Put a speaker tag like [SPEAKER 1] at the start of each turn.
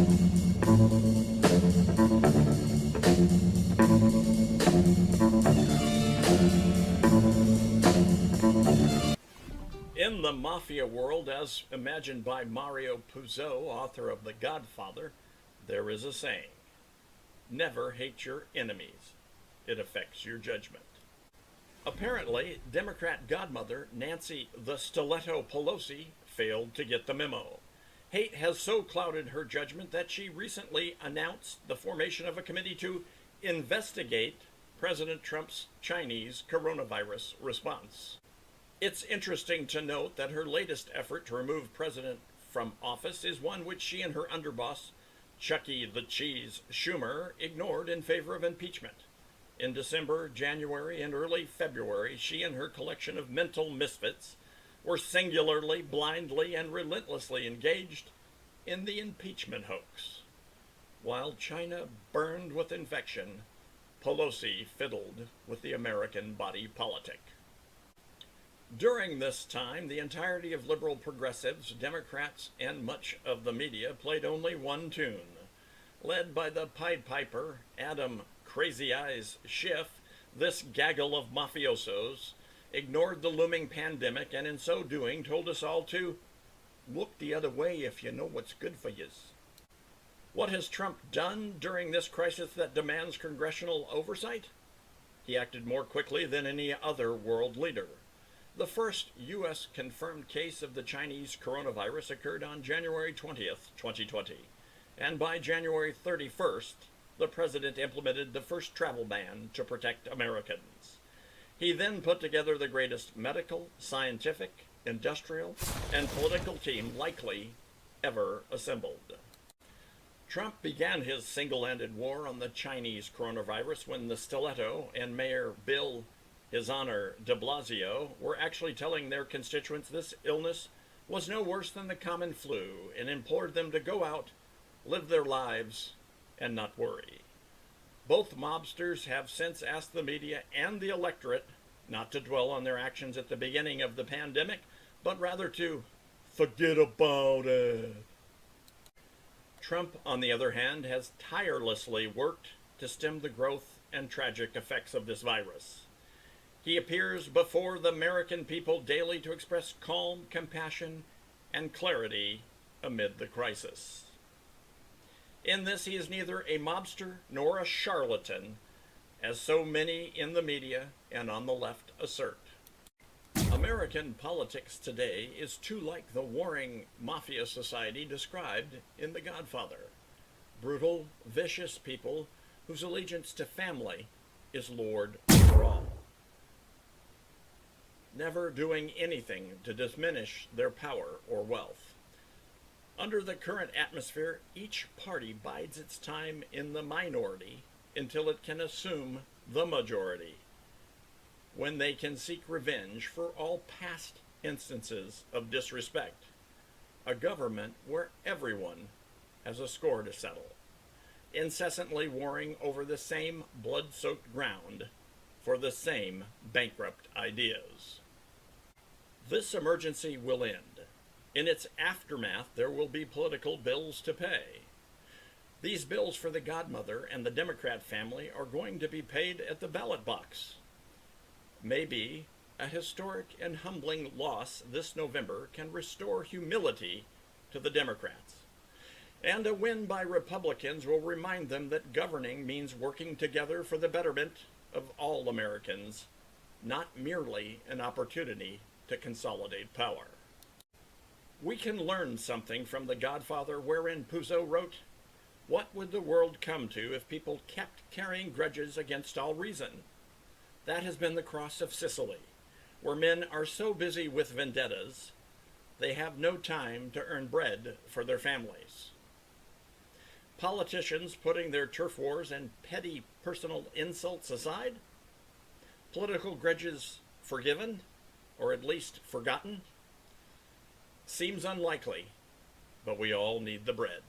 [SPEAKER 1] In the mafia world, as imagined by Mario Puzo, author of The Godfather, there is a saying: never hate your enemies. It affects your judgment. Apparently, Democrat Godmother Nancy the Stiletto Pelosi failed to get the memo. Hate has so clouded her judgment that she recently announced the formation of a committee to investigate President Trump's Chinese coronavirus response. It's interesting to note that her latest effort to remove President from office is one which she and her underboss, Chucky the Cheese Schumer, ignored in favor of impeachment. In December, January, and early February, she and her collection of mental misfits were singularly, blindly, and relentlessly engaged in the impeachment hoax. While China burned with infection, Pelosi fiddled with the American body politic. During this time, the entirety of liberal progressives, Democrats, and much of the media played only one tune. Led by the Pied Piper, Adam Crazy Eyes Schiff, this gaggle of mafiosos ignored the looming pandemic and in so doing told us all to look the other way if you know what's good for yous. What has Trump done during this crisis that demands congressional oversight? He acted more quickly than any other world leader. The first U.S. confirmed case of the Chinese coronavirus occurred on January 20th, 2020, and by January 31st, the president implemented the first travel ban to protect Americans. He then put together the greatest medical, scientific, industrial, and political team likely ever assembled. Trump began his single-handed war on the Chinese coronavirus when the Stiletto and Mayor Bill His Honor de Blasio were actually telling their constituents this illness was no worse than the common flu and implored them to go out, live their lives, and not worry. Both mobsters have since asked the media and the electorate not to dwell on their actions at the beginning of the pandemic, but rather to forget about it. Trump, on the other hand, has tirelessly worked to stem the growth and tragic effects of this virus. He appears before the American people daily to express calm, compassion, and clarity amid the crisis. In this, he is neither a mobster nor a charlatan, as so many in the media and on the left assert. American politics today is too like the warring mafia society described in The Godfather. Brutal, vicious people whose allegiance to family is lord over all, never doing anything to diminish their power or wealth. Under the current atmosphere, each party bides its time in the minority until it can assume the majority, when they can seek revenge for all past instances of disrespect. A government where everyone has a score to settle, incessantly warring over the same blood-soaked ground for the same bankrupt ideas. This emergency will end. In its aftermath, there will be political bills to pay. These bills for the Godmother and the Democrat family are going to be paid at the ballot box. Maybe a historic and humbling loss this November can restore humility to the Democrats. And a win by Republicans will remind them that governing means working together for the betterment of all Americans, not merely an opportunity to consolidate power. We can learn something from The Godfather, wherein Puzo wrote, "What would the world come to if people kept carrying grudges against all reason? That has been the cross of Sicily, where men are so busy with vendettas, they have no time to earn bread for their families. Politicians putting their turf wars and petty personal insults aside? Political grudges forgiven, or at least forgotten? Seems unlikely, but we all need the bread."